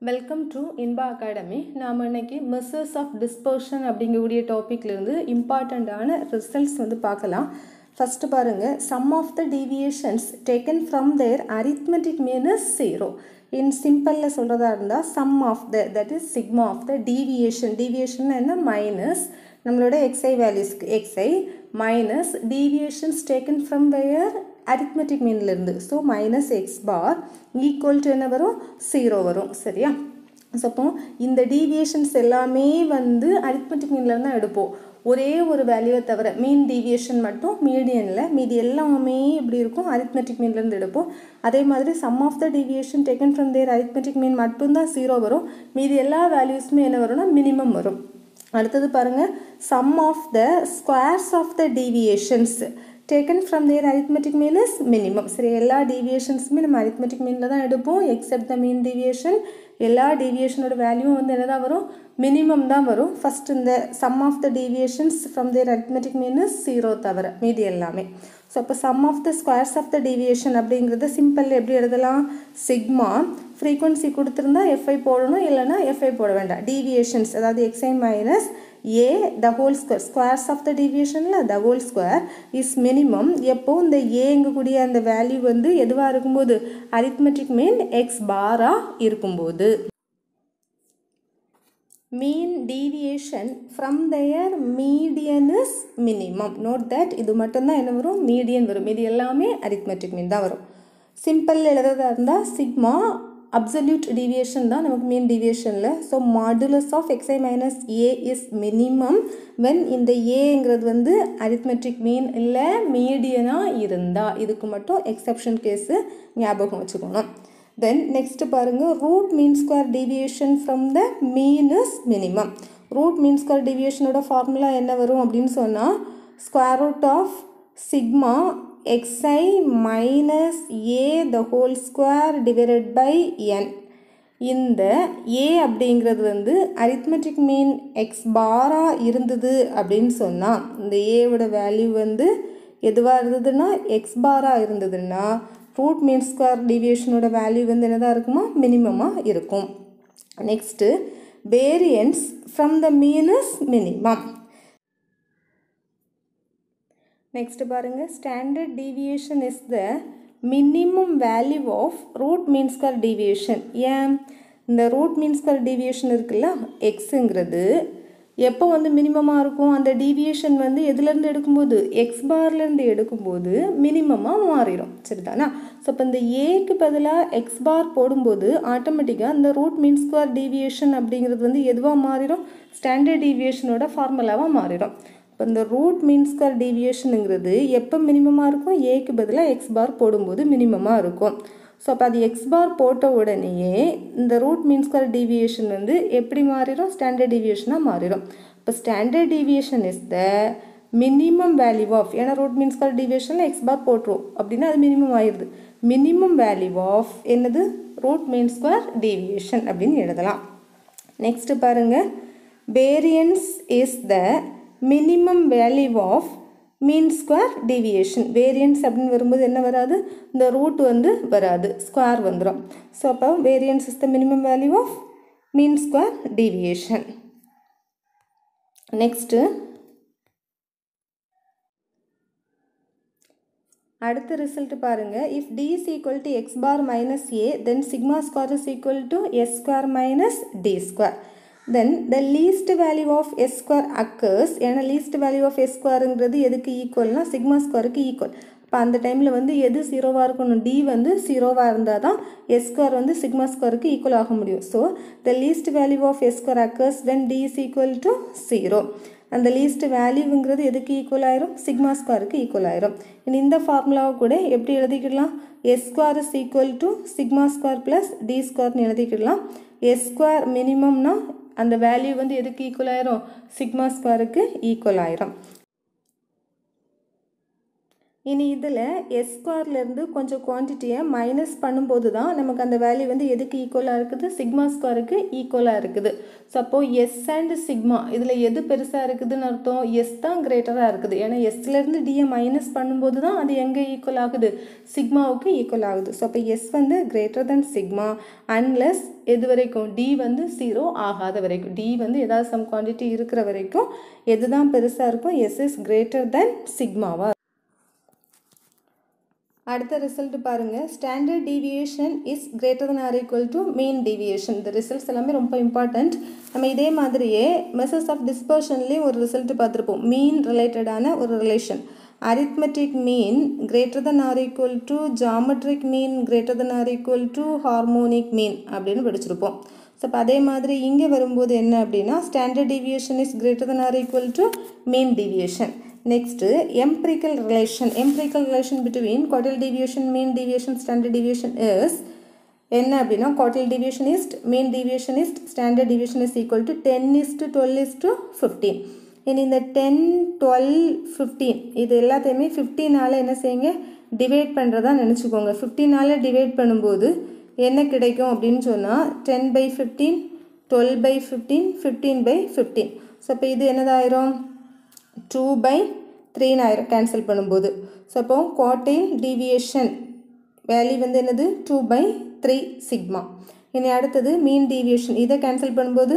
Welcome to Inba academy. நாம் இன்னைக்கு measures of dispersion அப்படிங்கக்கூடிய டாப்பிக்லேருந்து இம்பார்ட்டண்ட்டான ரிசல்ட்ஸ் பார்க்கலாம். ஃபஸ்ட்டு பாருங்கள், sum of the deviations taken from their arithmetic mean is 0. In சிம்பிளில் சொல்கிறதா இருந்தால் sum of the that is sigma of the deviation என்ன மைனஸ் நம்மளோட எக்ஸ்ஐ வேல்யூஸ்க்கு x i minus deviations taken from their arithmetic மீன்லேருந்து. So minus X bar equal to என்ன வரும், 0 வரும். சரியா? ஸோ அப்போ இந்த டீவியேஷன்ஸ் எல்லாமே அரித்மெட்டிக் மீன்லேருந்து தான் எடுப்போம். ஒரே ஒரு வேல்யூவை தவிர மீன் டீவியேஷன் மட்டும் மீடியனில், மீதி எல்லாமே எப்படி இருக்கும், அரித்மெட்டிக் மீன்லேருந்து எடுப்போம். அதே மாதிரி sum of the deviation taken from their arithmetic mean மட்டும்தான் 0 வரும். மீதி எல்லா வேல்யூஸுமே என்ன வரும்னா மினிமம் வரும். அடுத்தது பாருங்கள், sum of the squares of the deviations taken from their arithmetic mean is minimum. சரி, எல்லா டீவியேஷன்ஸுமே நம்ம அரித்மெட்டிக் மீனில் தான் எடுப்போம் எக்ஸப்ட் த மீன் டீவியேஷன். எல்லா டீவியேஷனோட வேல்யூவும் என்ன தான் வரும், மினிமம் தான் வரும். ஃபஸ்ட் இந்த sum of the deviations from their arithmetic mean is 0 தவிர மீதி எல்லாமே. ஸோ அப்போ sum of the squares of the deviation அப்படிங்கிறத சிம்பிள் எப்படி எழுதலாம், சிக்மா ஃப்ரீக்வன்சி கொடுத்துருந்தா எஃப்ஐ போடணும், இல்லைனா எஃப்ஐ போட வேண்டாம். டீவியேஷன்ஸ் அதாவது x i minus a the whole square, squares of the deviation the whole square is minimum. எப்போ இந்த a கூடிய அந்த வேல்யூ எதுவா இருக்கும்போது arithmetic mean x பாரா இருக்கும்போது. mean deviation from their median is minimum. note that இது மட்டும்தான் என்ன வரும், மீடியன் வரும். இது எல்லாமே arithmetic mean தான் வரும். சிம்பிள் எழுதுறதா இருந்தால் சிக்மா absolute deviation தான் நமக்கு mean deviationல. So modulus of xi minus a is minimum when இந்த aங்கிறது arithmetic mean இல்லை மீடியனாக இருந்தால். இதுக்கு மட்டும் எக்ஸப்ஷன் கேஸு ஞாபகம் வச்சுக்கணும். தென் நெக்ஸ்ட் பாருங்கள், root mean square deviation from the mean is minimum. Root mean square டீவியேஷனோட ஃபார்முலா என்ன வரும் அப்படின்னு சொன்னால் square root of sigma xi minus a the whole square divided by n. இந்த a அப்படிங்கிறது arithmetic mean x பாரா இருந்தது அப்படின்னு சொன்னால், இந்த a-வோட வேல்யூ எதுவாக இருந்ததுன்னா x பாரா இருந்ததுன்னா ரூட் மீன் ஸ்கொயர் டீவியேஷனோட வேல்யூ என்னதான் இருக்குமா, மினிமமாக இருக்கும். Next variance from the mean is minimum. Next பாருங்கள், standard deviation is the minimum value of root mean square deviation. ஏன் இந்த ரூட் மீன் ஸ்கொயர் டீவியேஷன் இருக்குல்ல எக்ஸுங்கிறது எப்போ மினிமமாக இருக்கும், அந்த டீவியேஷன் எதுலேருந்து எடுக்கும்போது எக்ஸ் பார்லேருந்து எடுக்கும்போது மினிமமாக மாறிடும். சரிதானா? ஸோ இப்போ இந்த ஏக்கு பதிலாக எக்ஸ் பார் போடும்போது ஆட்டோமேட்டிக்காக இந்த ரூட் மீன் ஸ்கொயர் டீவியேஷன் அப்படிங்கிறது எதுவாக மாறிடும், ஸ்டாண்டர்ட் டீவியேஷனோட ஃபார்முலாவாக மாறிடும். இப்போ இந்த ரூட் மீன் ஸ்கொயர் டீவியேஷனுங்கிறது எப்போ மினிமமாக இருக்கும், ஏக்கு பதிலாக எக்ஸ் பார் போடும்போது மினிமமாக இருக்கும். ஸோ அப்போ அது எக்ஸ் பார் போட்ட உடனேயே இந்த ரூட் மீன் ஸ்கொயர் டீவியேஷன் எப்படி மாறிடும், ஸ்டாண்டர்ட் டீவியேஷனாக மாறிடும். இப்போ standard deviation is the minimum value of, ஏன்னா ரூட் மீன் ஸ்கொயர் டீவியேஷனில் எக்ஸ் பார் போட்டுரும் அப்படின்னா அது மினிமம் ஆயிடுது. மினிமம் வேல்யூ ஆஃப் என்னது, ரூட் மீன் ஸ்கொயர் டீவியேஷன் அப்படின்னு எழுதலாம். நெக்ஸ்ட் பாருங்கள், variance is the minimum value of mean square deviation. Variance அப்படின்னு வரும்போது என்ன வராது, இந்த ரூட் வராது, ஸ்கொயர் வந்துடும். ஸோ அப்போ variance is the minimum value of mean square deviation. Next அடுத்த ரிசல்ட் பாருங்கள், if D is equal to X bar minus A then sigma square is equal to S square minus D square. then the least value of s square occurs. ஏன்னா least value of s squareங்கிறது எதுக்கு ஈக்குவல்னா sigma ஸ்கொயருக்கு equal. இப்போ அந்த டைமில் எது 0வாக இருக்கணும், D 0வாக இருந்தால் தான் s ஸ்கொயர் சிக்மா ஸ்கொயருக்கு ஈக்குவல் ஆக முடியும். So the least value of s square occurs when d is equal to 0. அந்த லீஸ்ட் வேல்யூங்கிறது எதுக்கு ஈக்குவல் ஆயிரும், சிக்மா ஸ்கொயருக்கு ஈக்குவல் ஆயிரும். இந்த ஃபார்முலாவை கூட எப்படி எழுதிக்கிடலாம், S square is equal to sigma square plus d ஸ்கொயர்னு எழுதிக்கிடலாம். எஸ் ஸ்கொயர் மினிமம்னா அந்த வேல்யூ எதுக்கு ஈக்குவல் ஆயிரும், சிக்மா ஸ்கொயருக்கு ஈக்குவல் ஆயிரும். இனி இதில் எஸ் ஸ்கொயர்லேருந்து கொஞ்சம் குவான்டிட்டியை மைனஸ் பண்ணும்போது தான் நமக்கு அந்த வேல்யூ வந்து எதுக்கு ஈக்குவலாக இருக்குது, சிக்மா ஸ்கொயருக்கு ஈக்குவலாக இருக்குது. ஸோ அப்போது எஸ் அண்ட் சிக்மா இதில் எது பெருசாக இருக்குதுன்னு அர்த்தம், எஸ் தான் கிரேட்டராக இருக்குது. ஏன்னா எஸ்லேருந்து டியை மைனஸ் பண்ணும்போது தான் அது எங்கே ஈக்குவல் ஆகுது, சிக்மாவுக்கு ஈக்குவல் ஆகுது. ஸோ அப்போ எஸ் வந்து கிரேட்டர் தென் சிக்மா அன்லெஸ் எது வரைக்கும், டி வந்து 0 ஆகாத வரைக்கும், டி வந்து ஏதாவது சம் குவான்டிட்டி இருக்கிற வரைக்கும் எது தான் பெருசாக இருக்கும், எஸ் இஸ் கிரேட்டர் தென் சிக்மாவா. அடுத்த ரிசல்ட் பாருங்க, standard deviation is greater than or equal to mean deviation. இந்த ரிசல்ட்ஸ் எல்லாமே ரொம்ப இம்பார்ட்டண்ட். நம்ம இதே மாதிரியே மெஷர்ஸ் ஆஃப் டிஸ்பர்ஷன்லேயும் ஒரு ரிசல்ட் பார்த்துருப்போம், மீன் ரிலேட்டடான ஒரு relation. Arithmetic mean greater than or equal to geometric mean greater than or equal to harmonic mean அப்படின்னு படிச்சிருப்போம். ஸோ இப்போ அதே மாதிரி இங்கே வரும்போது என்ன அப்படின்னா, standard deviation is greater than or equal to mean deviation. Next, empirical relation between quartile deviation, mean deviation, standard deviation is என்ன அப்படின்னா, quartile deviation is, mean deviation is, standard deviation is equal to 10:12:15. இனி இந்த 10, 12, 15 இது எல்லாத்தையுமே 15ஆல் என்ன செய்யுங்க, divide பண்ணுறதா நினச்சிக்கோங்க. 15ஆல் டிவைட் பண்ணும்போது என்ன கிடைக்கும் அப்படின்னு சொன்னால் 10/15, 12/15, 15/15. ஸோ இப்போ இது என்னதாயிரும், 2/3 ஆயிரம் கேன்சல் பண்ணும்போது. ஸோ அப்போ குவார்டைல் டீவியேஷன் வேல்யூ வந்து என்னது, 2/3 சிக்மா. இனி அடுத்தது மீன் டீவியேஷன், இதை கேன்சல் பண்ணும்போது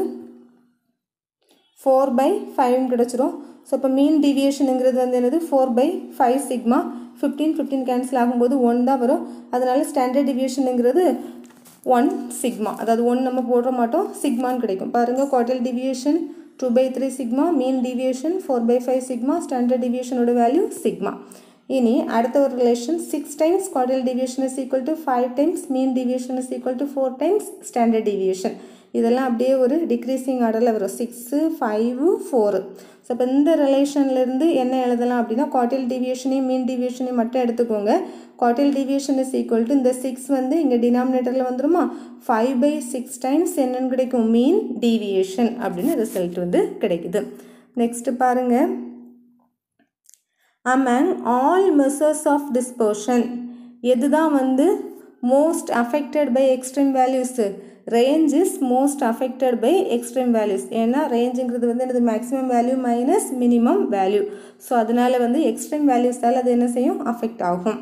4/5 கிடச்சிரும். ஸோ இப்போ மீன் டீவியேஷனுங்கிறது வந்து என்னது, 4/5 சிக்மா. 15 கேன்சல் ஆகும்போது 1 தான் வரும். அதனால ஸ்டாண்டர்ட் டீவியேஷனுங்கிறது 1 சிக்மா, அதாவது 1 நம்ம போட மாட்டோம், சிக்மான்னு கிடைக்கும். பாருங்கள், quartile deviation 2/3 sigma, mean deviation 4/5 sigma, standard டீவியேஷனோட வேல்யூ சிக்மா. இனி அடுத்த ஒரு relation, 6 times quartile deviation is equal to 5 times mean deviation is equal to 4 times standard deviation. இதெல்லாம் அப்படியே ஒரு டிக்ரீசிங் ஆர்டரில் வரும், 6, 5, 4. ஸோ இப்போ இந்த ரிலேஷன்லேருந்து என்ன எழுதலாம் அப்படின்னா, குவார்டைல் டீவியேஷனையும் மீன் டீவியேஷனையும் மட்டும் எடுத்துக்கோங்க. Quartile deviation is equal to இந்த 6 வந்து இங்கே டினாமினேட்டரில் வந்துருமா, 5/6 டைம்ஸ் என்னன்னு கிடைக்கும், மீன் டீவியேஷன் அப்படின்னு ரிசல்ட் வந்து கிடைக்குது. நெக்ஸ்ட் பாருங்க, among all measures of dispersion எதுதான் வந்து most affected by extreme values, range is most affected by extreme values. ஏன்னா ரேஞ்சுங்கிறது வந்து என்னது, maximum value minus minimum value. So அதனால வந்து எக்ஸ்ட்ரீம் வேல்யூஸால் அது என்ன செய்யும், அஃபெக்ட் ஆகும்.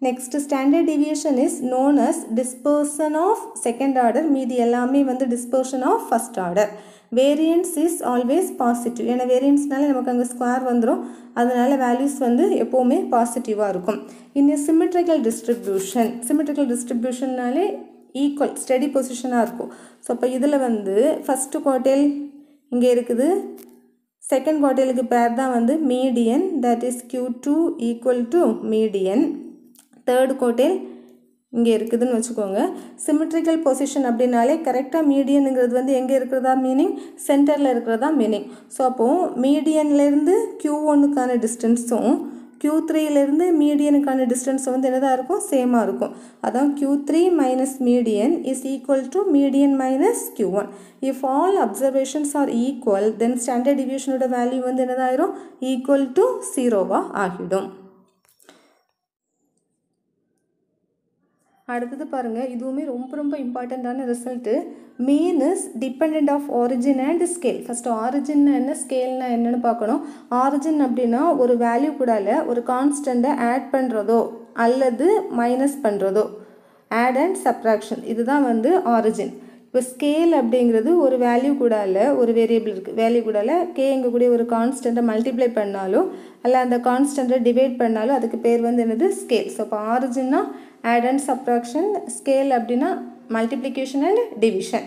Next, standard deviation is known as dispersion of second order, மீதி எல்லாமே வந்து dispersion of first order. Variance is always positive, ஏன்னா வேரியன்ஸ்னால நமக்கு அங்கே ஸ்கொயர் வந்துடும், அதனால வேல்யூஸ் வந்து எப்போவுமே பாசிட்டிவாக இருக்கும். இன்னும் சிமெட்ரிக்கல் டிஸ்ட்ரிபியூஷன்னாலே ஈக்குவல் ஸ்டெடி பொசிஷனாக இருக்கும். ஸோ அப்போ இதில் வந்து ஃபஸ்ட்டு குவார்டைல் இங்கே இருக்குது, செகண்ட் குவார்டைலுக்கு பேர் தான் வந்து median, that is Q2 equal to median. Third quartile இங்கே இருக்குதுன்னு வச்சுக்கோங்க. சிமெட்ரிக்கல் பொசிஷன் அப்படின்னாலே கரெக்டாக மீடியனுங்கிறது வந்து எங்கே இருக்கிறதா மீனிங், சென்டரில் இருக்கிறதா மீனிங். ஸோ அப்போது மீடியன்லேருந்து Q1க்கான டிஸ்டன்ஸும் Q3லேருந்து மீடியனுக்கான டிஸ்டன்ஸ் வந்து என்னதாக இருக்கும், சேமாக இருக்கும். அதான் Q3 minus median is equal to median minus Q1. If all observations are equal then standard டிவியேஷனோட வேல்யூ வந்து என்னதாயிரும், ஈக்குவல் டு 0 ஆகிடும். அடுத்தது பாருங்கள், இதுவுமே ரொம்ப இம்பார்ட்டண்ட்டான result. Mean is depend of origin and scale. First ஆரிஜின்னா என்ன, ஸ்கேல்னா என்னன்னு பார்க்கணும். ஆரிஜின் அப்படின்னா ஒரு வேல்யூ கூடால ஒரு கான்ஸ்டண்ட்டை ஆட் பண்ணுறதோ அல்லது மைனஸ் பண்ணுறதோ, ஆட் அண்ட் சப்ராக்ஷன், இதுதான் வந்து ஆரிஜின். இப்போ ஸ்கேல் அப்படிங்கிறது ஒரு வேல்யூ கூடால ஒரு வேரியபிள் இருக்குது, வேல்யூ கூடால கேங்கக்கூடிய ஒரு கான்ஸ்டண்ட்டை மல்டிப்ளை பண்ணாலோ அல்ல அந்த கான்ஸ்டண்ட்டை டிவைட் பண்ணாலும் அதுக்கு பேர் வந்து என்னது, ஸ்கேல். ஸோ இப்போ ஆரிஜின்னா ஆட் அண்ட் சப்ராக்ஷன், ஸ்கேல் அப்படின்னா மல்டிப்ளிகேஷன் அண்ட் டிவிஷன்.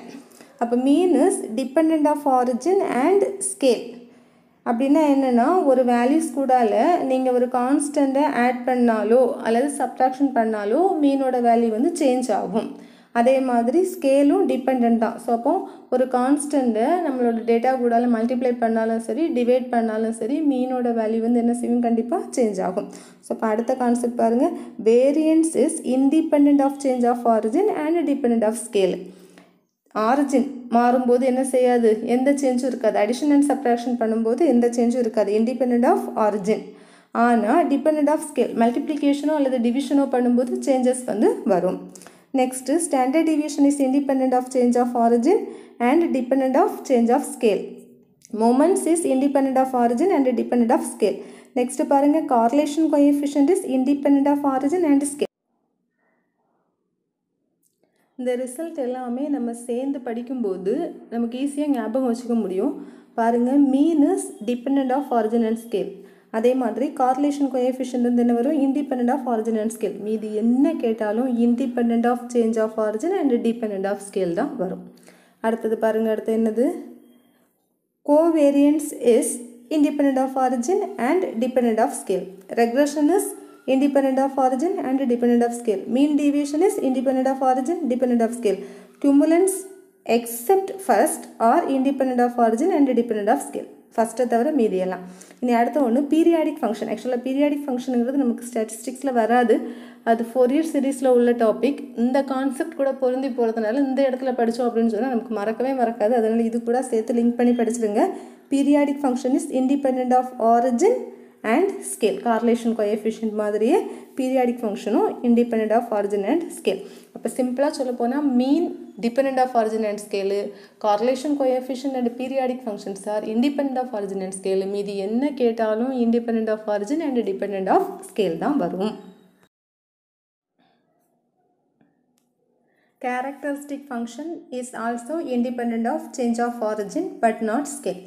அப்போ mean is depend of origin and scale. அப்படின்னா என்னென்னா, ஒரு வேல்யூஸ் கூடால நீங்கள் ஒரு கான்ஸ்டண்ட்டை ஆட் பண்ணாலோ அல்லது சப்ராக்ஷன் பண்ணாலோ மீனோட வேல்யூ வந்து சேஞ்ச் ஆகும். அதே மாதிரி ஸ்கேலும் டிபெண்ட் தான். ஸோ அப்போ ஒரு கான்ஸ்டண்ட்டை நம்மளோட டேட்டா கூடால மல்டிப்ளை பண்ணாலும் சரி டிவைட் பண்ணாலும் சரி மீனோட வேல்யூ வந்து என்ன செய்யும், கண்டிப்பாக சேஞ்ச் ஆகும். ஸோ இப்போ அடுத்த கான்செப்ட் பாருங்கள், variance is independent of change of origin and depend of scale. Origin மாறும்போது என்ன செய்யாது, எந்த சேஞ்சும் இருக்காது. அடிஷன் அண்ட் சப்ராக்ஷன் பண்ணும்போது எந்த சேஞ்சும் இருக்காது, இண்டிபெண்ட் ஆஃப் ஆரிஜின். ஆனால் டிபெண்ட் ஆஃப் ஸ்கேல் மல்டிப்ளிகேஷனோ அல்லது டிவிஷனோ பண்ணும்போது சேஞ்சஸ் வந்து வரும். Next standard deviation is independent of change of origin and depend of change of scale. Moments is independent of origin and depend of scale. Next பாருங்க correlation coefficient is independent of origin and scale. இந்த result எல்லாமே நம்ம சேர்ந்து படிக்கும்போது நமக்கு ஈஸியாக ஞாபகம் வச்சுக்க முடியும். பாருங்கள் mean is depend of origin and scale. அதே மாதிரி கார்லேஷன் கோஎஃபிஷியன்ட் வந்து என்ன வரும் independent of origin and scale. மீது என்ன கேட்டாலும் independent of change of origin and depend of scale தான் வரும். அடுத்தது பாருங்கள் அடுத்து என்னது covariance is independent of origin and dependent of scale. Regression is independent of origin and dependent of scale. Mean deviation is independent of origin, dependent of scale. Cumulants except first are independent of origin and dependent of scale. ஃபஸ்ட்டை தவிர மீதி எல்லாம். இனி அடுத்த ஒன்று periodic function. ஆக்சுவலாக periodic ஃபங்க்ஷனுங்கிறது நமக்கு ஸ்டாட்டிஸ்டிக்ஸில் வராது, அது ஃபோரியர் சீரீஸில் உள்ள டாபிக். இந்த கான்செப்ட் கூட பொருந்தி போகிறதுனால இந்த இடத்துல படித்தோம் அப்படின்னு சொன்னால் நமக்கு மறக்கவே மறக்காது. அதனால் இது கூட சேர்த்து லிங்க் பண்ணி படிச்சிருங்க. Periodic function is independent of origin and scale. Correlation coefficient மாதிரியே பீரியாடிக் ஃபங்க்ஷனும் independent of origin and scale. அப்போ சிம்பிளாக சொல்ல போனால் மீன் dependent of origin and scale, correlation coefficient and periodic functions are independent of origin and scale. மீதி என்ன கேட்டாலும் independent of origin and dependent of scale தான் வரும். Characteristic function is also independent of change of origin but not scale.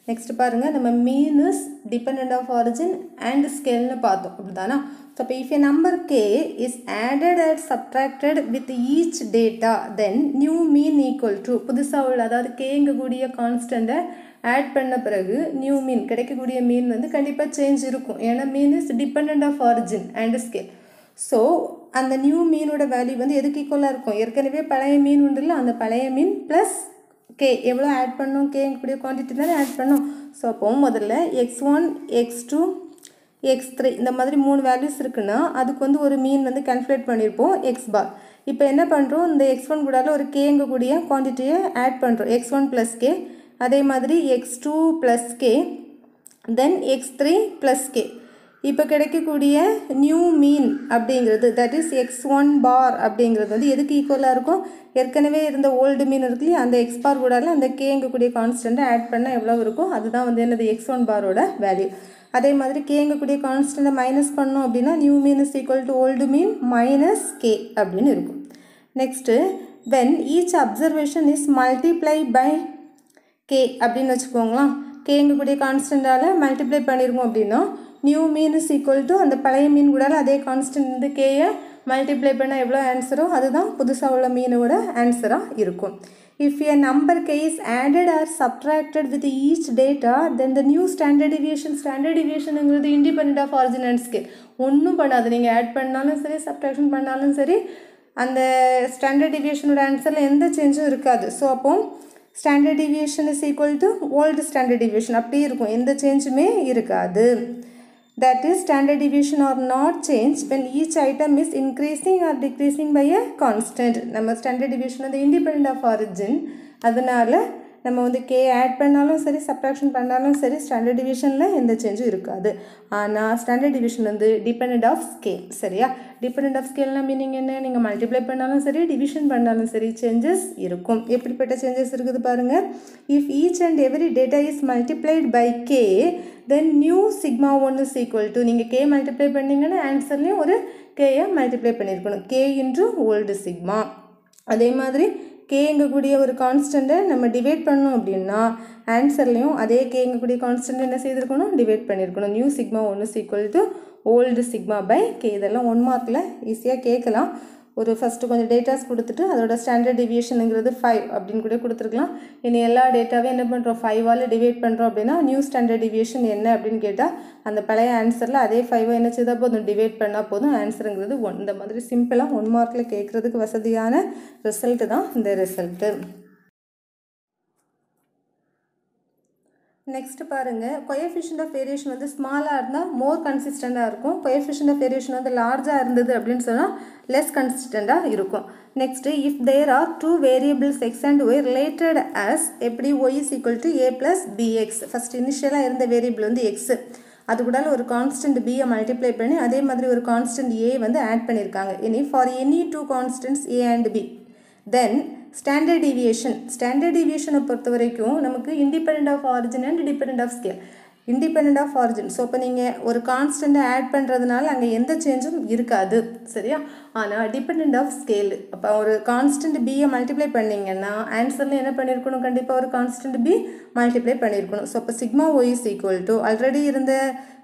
Next பாருங்க நம்ம mean is dependent of origin and scale னு பார்த்தோம் அப்படிதானா. So if a number k is added or subtracted with each data then new mean equal to புதுசா உள்ள அதாவது kங்க கூடிய கான்ஸ்டன்ட்டை add பண்ண பிறகு நியூ மீன் கிடைக்கக்கூடிய மீன் வந்து கண்டிப்பாக சேஞ்ச் இருக்கும். ஏன்னா mean is depend of origin and scale. So அந்த நியூ மீனோட வேல்யூ வந்து எதுக்கு ஈக்குவலாக இருக்கும்? ஏற்கனவே பழைய மீன் உண்டுல்ல, அந்த பழைய மீன் ப்ளஸ் கே எவ்வளோ ஆட் பண்ணோம்? கேங்கக்கூடிய குவான்டிட்டி தானே ஆட் பண்ணோம். ஸோ அப்போ முதல்ல x1 x2 x3 இந்த மாதிரி 3 வேல்யூஸ் இருக்குன்னா அதுக்கு வந்து ஒரு மீன் வந்து கால்குலேட் பண்ணியிருப்போம் எக்ஸ் பார். இப்போ என்ன பண்ணுறோம், இந்த x1 கூடால ஒரு கேங்கக்கூடிய குவான்டிட்டியை ஆட் பண்ணுறோம், x1 ப்ளஸ் கே. அதே மாதிரி x2 ப்ளஸ் கே தென் x3 ப்ளஸ் கே. இப்போ கிடைக்கக்கூடிய நியூ மீன் அப்படிங்கிறது தட் இஸ் x1 பார் அப்படிங்கிறது வந்து எதுக்கு ஈக்குவலாக இருக்கும்? ஏற்கனவே இருந்த ஓல்டு மீன் இருக்கு இல்லையா, அந்த எக்ஸ் பார் கூடால அந்த கேங்கக்கூடிய கான்ஸ்டண்ட்டை ஆட் பண்ணால் எவ்வளோ இருக்கும்? அதுதான் வந்து என்னது x1 பாரோட வேல்யூ. அதே மாதிரி கேங்கக்கூடிய கான்ஸ்டண்ட்டை மைனஸ் பண்ணோம் அப்படின்னா new mean is equal to old mean minus K அப்படின்னு இருக்கும். Next when each observation is multiply by K அப்படின்னு வச்சுக்கோங்களா. கேங்கக்கூடிய கான்ஸ்டண்ட்டால் மல்டிப்ளை பண்ணியிருக்கோம் அப்படின்னா new mean is equal to அந்த பழைய மீன் கூட அதே கான்ஸ்டன்ட் வந்து கேயை மல்டிப்ளை பண்ணால் எவ்வளோ ஆன்சரோ அதுதான் புதுசாக உள்ள மீனோட ஆன்சராக இருக்கும். If a number k is added or subtracted with each data then the new standard deviationங்கிறது independent of origin and scale. ஒன்றும் பண்ணாது, நீங்கள் ஆட் பண்ணாலும் சரி சப்ட்ராக்ஷன் பண்ணாலும் சரி அந்த ஸ்டாண்டர்ட் டிவியேஷனோட ஆன்சரில் எந்த சேஞ்சும் இருக்காது. ஸோ அப்போ standard deviation is equal to old standard deviation அப்படியே இருக்கும், எந்த சேஞ்சுமே இருக்காது. That is standard deviation are not changed when each item is increasing or decreasing by a constant. நம்ம standard deviation வந்து independent of origin, அதனால நம்ம வந்து k ஆட் பண்ணாலும் சரி சப்ட்ராக்ஷன் பண்ணாலும் சரி ஸ்டாண்டர்ட் டிவிஷனில் எந்த சேஞ்சும் இருக்காது. ஆனால் ஸ்டாண்டர்ட் டிவிஷன் வந்து டிபெண்ட் ஆஃப் ஸ்கேல். சரியா, டிபெண்ட் ஆஃப் ஸ்கேல்னா மீனிங் என்ன? நீங்கள் மல்டிப்ளை பண்ணாலும் சரி டிவிஷன் பண்ணாலும் சரி சேஞ்சஸ் இருக்கும். எப்படிப்பட்ட சேஞ்சஸ் இருக்குது பாருங்கள். If each and every data is multiplied by K then new sigma 1 is equal to, நீங்கள் கே மல்டிப்ளை பண்ணிங்கன்னா ஆன்சர்லேயும் ஒரு கேயை மல்டிப்ளை பண்ணியிருக்கணும், கே இன்ட்ரு ஓல்டு சிக்மா. அதே மாதிரி கேங்கக்கூடிய ஒரு கான்ஸ்டண்ட்டை நம்ம டிவைட் பண்ணோம் அப்படின்னா ஆன்சர்லேயும் அதே கேங்கக்கூடிய கான்ஸ்டன்ட் என்ன செய்திருக்கணும்? டிவைட் பண்ணியிருக்கணும். New sigma 1 is equal to old sigma by K. இதெல்லாம் 1 மார்க்கில் ஈஸியாக கேட்கலாம். ஒரு ஃபஸ்ட்டு கொஞ்சம் டேட்டாஸ் கொடுத்துட்டு அதோட ஸ்டாண்டர்ட் டிவியேஷனுங்கிறது 5 அப்படின்னு கூட கொடுத்துருக்கலாம். இனி எல்லா டேட்டாவையும் என்ன பண்ணுறோம் 5ஆல் டிவைட் பண்ணுறோம் அப்படின்னா நியூ ஸ்டாண்டர்ட் டிவியேஷன் என்ன அப்படின்னு கேட்டால் அந்த பழைய ஆன்சரில் அதே 5 என்ன செய்தால் போதும், டிவைட் பண்ணால் போதும், ஆன்சருங்கிறது 1. இந்த மாதிரி சிம்பிளாக 1 மார்க்கில் கேட்குறதுக்கு வசதியான ரிசல்ட்டு தான் இந்த ரிசல்ட்டு. நெக்ஸ்ட்டு பாருங்கள், கோஎஃபிஷியன்ட் ஆஃப் வேரியேஷன் வந்து ஸ்மாலாக இருந்தால் மோர் கன்சிஸ்டண்ட்டாக இருக்கும், கோஎஃபிஷியன்ட் ஆஃப் வேரியேஷன் வந்து லார்ஜாக இருந்தது அப்படின்னு சொன்னால் லெஸ் கன்சிஸ்டண்ட்டாக இருக்கும். Next if there are 2 variables X and Y related as எப்படி Y is equal to A plus BX. First இனிஷியலாக இருந்த வேரியபிள் வந்து எக்ஸு, அது கூட ஒரு கான்ஸ்டன்ட் பியை மல்டிப்ளை பண்ணி அதே மாதிரி ஒரு கான்ஸ்டன்ட் ஏ வந்து ஆட் பண்ணியிருக்காங்க. இனி for any two constants A and B then standard டீவியேஷனை பொறுத்த வரைக்கும் நமக்கு independent of origin and depend of scale. Independent of origin, so இப்போ நீங்கள் ஒரு கான்ஸ்டண்ட்டை ஆட் பண்ணுறதுனால அங்கே எந்த சேஞ்சும் இருக்காது, சரியா? ஆனால் டிபெண்ட் ஆஃப் ஸ்கேலு, அப்போ ஒரு கான்ஸ்டன்ட் பியை மல்டிப்ளை பண்ணிங்கன்னா ஆன்சரில் என்ன பண்ணியிருக்கணும், கண்டிப்பாக ஒரு கான்ஸ்டன்ட் பி மல்டிப்ளை பண்ணியிருக்கணும். ஸோ இப்போ sigma Y is equal to already இருந்த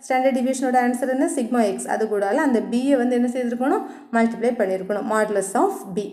ஸ்டாண்டர்ட் டிவியேஷனோட ஆன்சர் என்ன, சிக்மா எக்ஸ். அது கூட அந்த பியை வந்து என்ன செய்திருக்கணும், மல்டிப்ளை பண்ணியிருக்கணும், modulus of B.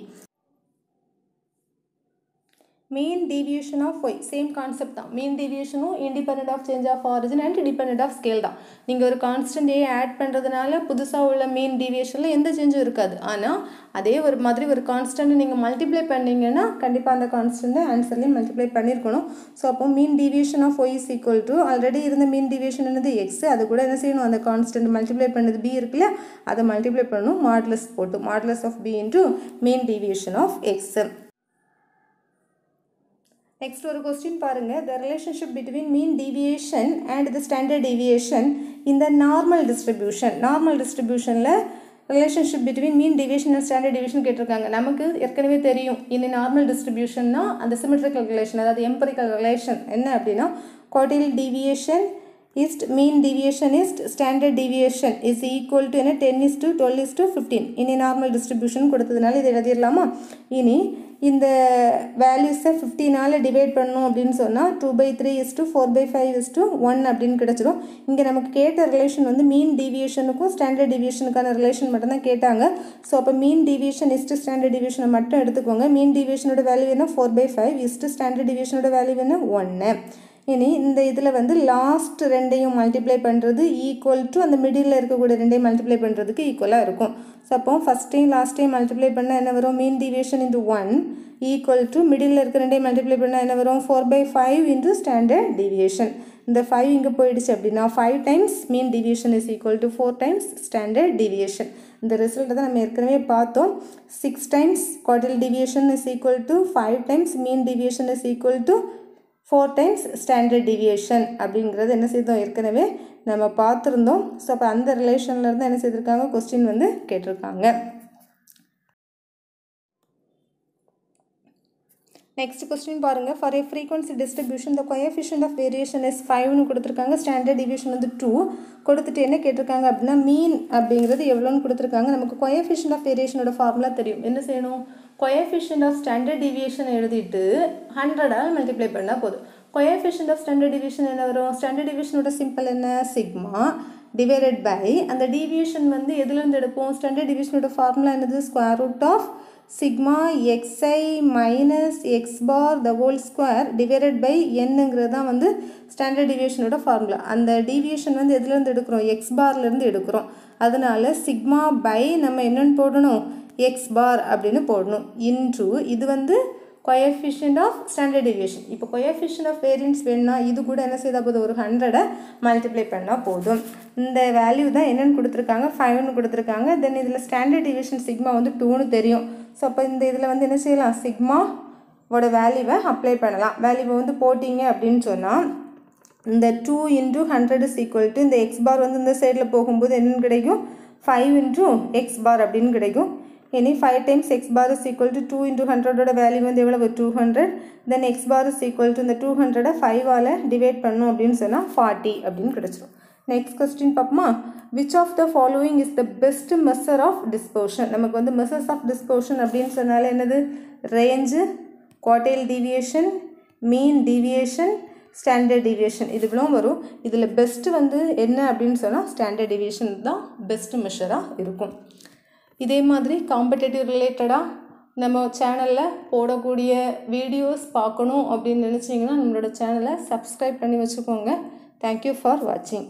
mean deviation of y same concept தான். mean deviation independent of change of origin and dependent of scale தான். நீங்கள் ஒரு கான்ஸ்டன்ட் ஏ ஆட் பண்ணுறதுனால புதுசாக உள்ள மீன் டீவியேஷனில் எந்த சேஞ்சும் இருக்காது. ஆனால் அதே ஒரு மாதிரி ஒரு கான்ஸ்டன்ட் நீங்கள் மல்டிப்ளை பண்ணிங்கன்னா கண்டிப்பாக அந்த கான்ஸ்டன்ட்டை ஆன்சர்லேயும் மல்டிப்ளை பண்ணியிருக்கணும். ஸோ அப்போ mean deviation of Y is equal to already இருந்த மீன் டீவியேஷன் என்னது எக்ஸ், அது கூட என்ன செய்யணும், அந்த கான்ஸ்டன்ட் மல்டிப்ளை பண்ணது பி இருக்குல்ல, அதை மல்டிப்ளை பண்ணணும், மாடுலஸ் போட்டு modulus of B into mean deviation of X. Next ஒரு கொஸ்டின் பாருங்கள். The relationship between mean deviation and the standard deviation இந்த நார்மல் டிஸ்ட்ரிபியூஷனில் relationship between mean deviation and standard deviation கேட்டிருக்காங்க. நமக்கு ஏற்கனவே தெரியும் இந்த நார்மல் டிஸ்ட்ரிபியூஷன்னா அந்த சிமெட்ரிக்கல் ரிலேஷன், அதாவது எம்பரிக்கல் ரிலேஷன் என்ன அப்படின்னா quartile deviation is mean deviation is standard deviation is equal to 10:12:15 இனி நார்மல் டிஸ்ட்ரிபியூஷன் கொடுத்ததுனால இதை எழுதிடலாமா? இனி இந்த வேல்யூஸை 15ஆல் டிவைட் பண்ணணும் அப்படின்னு சொன்னால் 2/3:4/5:1 அப்படின்னு கிடச்சிரும். இங்கே நமக்கு கேட்ட ரிலேஷன் வந்து மீன் டீவியேஷனுக்கும் ஸ்டாண்டர்ட் டீவியேஷனுக்கான ரிலேஷன் மட்டும்தான் கேட்டாங்க. ஸோ அப்போ மீன் டீவியேஷன் இஸ்ட்டு ஸ்டாண்டர்ட் டீவியேஷனை மட்டும் எடுத்துக்கோங்க. மீன் டீவியேஷனோட வேல்யூ என்ன 4/5 இஸ்ட்டு ஸ்டாண்டர்ட் டீவியேஷனோட வேல்யூ என்ன 1. இனி இந்த இதில் வந்து லாஸ்ட் ரெண்டையும் மல்டிப்ளை பண்ணுறது ஈக்குவல் டு அந்த மிடில் இருக்கக்கூடிய ரெண்டையும் மல்டிப்ளை பண்ணுறதுக்கு ஈக்குவலாக இருக்கும். ஸோ அப்போ ஃபஸ்ட்டையும் லாஸ்ட்டையும் மல்டிப்ளை பண்ணால் என்ன வரும், mean deviation into 1 equal to middle இருக்க ரெண்டையும் மல்டிப்ளை பண்ணால் என்ன வரும், 4/5 இன்ட்டு ஸ்டாண்டர்ட் டீவியேஷன். இந்த 5 இங்கே போயிடுச்சு அப்படின்னா 5 times mean deviation is equal to 4 times standard deviation. இந்த ரிசல்ட்டை தான் நம்ம ஏற்கனவே பார்த்தோம். 6 times quartile deviation is equal to 5 times mean deviation is equal to 4 times standard deviation அப்படிங்கிறது என்ன செய்தோம், ஏற்கனவே நம்ம பார்த்துருந்தோம். ஸோ அப்போ அந்த ரிலேஷன்லேருந்து என்ன செய்திருக்காங்க, கொஸ்டின் வந்து கேட்டிருக்காங்க. நெக்ஸ்ட் கொஸ்டின் பாருங்கள். For a frequency distribution the coefficient of variation is 5னு கொடுத்துருக்காங்க. ஸ்டாண்டர்ட் டிவியேஷன் வந்து 2 கொடுத்துட்டு என்ன கேட்டிருக்காங்க அப்படின்னா மீன் அப்படிங்கிறது எவ்வளோன்னு கொடுத்துருக்காங்க. நமக்கு கோஎஃபிஷியன்ட் ஆஃப் வேரியேஷனோட ஃபார்முலா தெரியும். என்ன செய்யணும், கோஎஃபிஷியன்ட் ஆஃப் ஸ்டாண்டர்ட் டிவியேஷன் எழுதிட்டு 100ஆல் மல்டிப்ளை பண்ணால் போதும். கோஎஃபிஷியன்ட் ஆஃப் ஸ்டாண்டர்ட் டிவியேஷன் என்ன வரும், ஸ்டாண்டர்ட் டிவியேஷனோட சிம்பிள் என்ன, சிக்மா டிவைடட் பை அந்த டீவியேஷன் வந்து எதுலேருந்து எடுப்போம், ஸ்டாண்டர்ட் டிவியேஷனோட ஃபார்முலா என்னது, square root of sigma xi minus X bar the whole square divided by என்னங்கிறது தான் வந்து ஸ்டாண்டர்ட் டிவியேஷனோட ஃபார்முலா. அந்த டீவியேஷன் வந்து எதுலேருந்து எடுக்கிறோம், எக்ஸ் பார்லேருந்து எடுக்கிறோம். அதனால சிக்மா பை நம்ம என்னென்னு போடணும், எக்ஸ் பார் அப்படின்னு போடணும் இன்ட்ரு இது வந்து கோஎஃபிஷியன்ட் ஆஃப் ஸ்டாண்டர்ட் டிவியேஷன். இப்போ கோஎஃபிஷியன்ட் ஆஃப் வேரியன்ஸ் வேணும்னா இது கூட என்ன செய்தால் போதும், ஒரு 100 மல்டிப்ளை பண்ணால் போதும். இந்த வேல்யூ தான் என்னென்னு கொடுத்துருக்காங்க, 5னு கொடுத்துருக்காங்க. தென் இதில் ஸ்டாண்டர்ட் டிவியேஷன் சிக்மா வந்து 2னு தெரியும். ஸோ அப்போ இந்த இதில் வந்து என்ன செய்யலாம், சிக்மாவோட வேல்யூவை அப்ளை பண்ணலாம். வேல்யூவை வந்து போட்டிங்க அப்படின்னு சொன்னால் இந்த 2 × 100 இஸ் ஈக்குவல் டு இந்த எக்ஸ் பார் வந்து இந்த சைடில் போகும்போது என்னென்னு கிடைக்கும், 5 × எக்ஸ் பார் அப்படின்னு கிடைக்கும். இனி 5 times X bar is equal to 2 × 100ஓட வேல்யூ வந்து எவ்வளவு 200. Then X bar is equal to இந்த 200 5ஆல் டிவைட் பண்ணோம் அப்படின்னு சொன்னால் 40 அப்படின்னு கிடச்சிடும். நெக்ஸ்ட் கொஸ்டின் பார்ப்போமா. Which of the following is the best measure of dispersion. நமக்கு வந்து மெஷர்ஸ் ஆஃப் டிஸ்பர்ஷன் அப்படின்னு சொன்னாலே என்னது, range, quartile deviation, mean deviation, standard deviation இதுவெல்லாம் வரும். இதில் பெஸ்ட்டு வந்து என்ன அப்படின்னு சொன்னால் ஸ்டாண்டர்ட் டீவியேஷன் தான் பெஸ்ட் மெஷராக இருக்கும். இதே மாதிரி காம்படேட்டிவ் ரிலேட்டடாக நம்ம சேனலில் போடக்கூடிய வீடியோஸ் பார்க்கணும் அப்படின்னு நினச்சிங்கன்னா நம்மளோட சேனலை சப்ஸ்கிரைப் பண்ணி வச்சுக்கோங்க. தேங்க்யூ ஃபார் வாட்சிங்.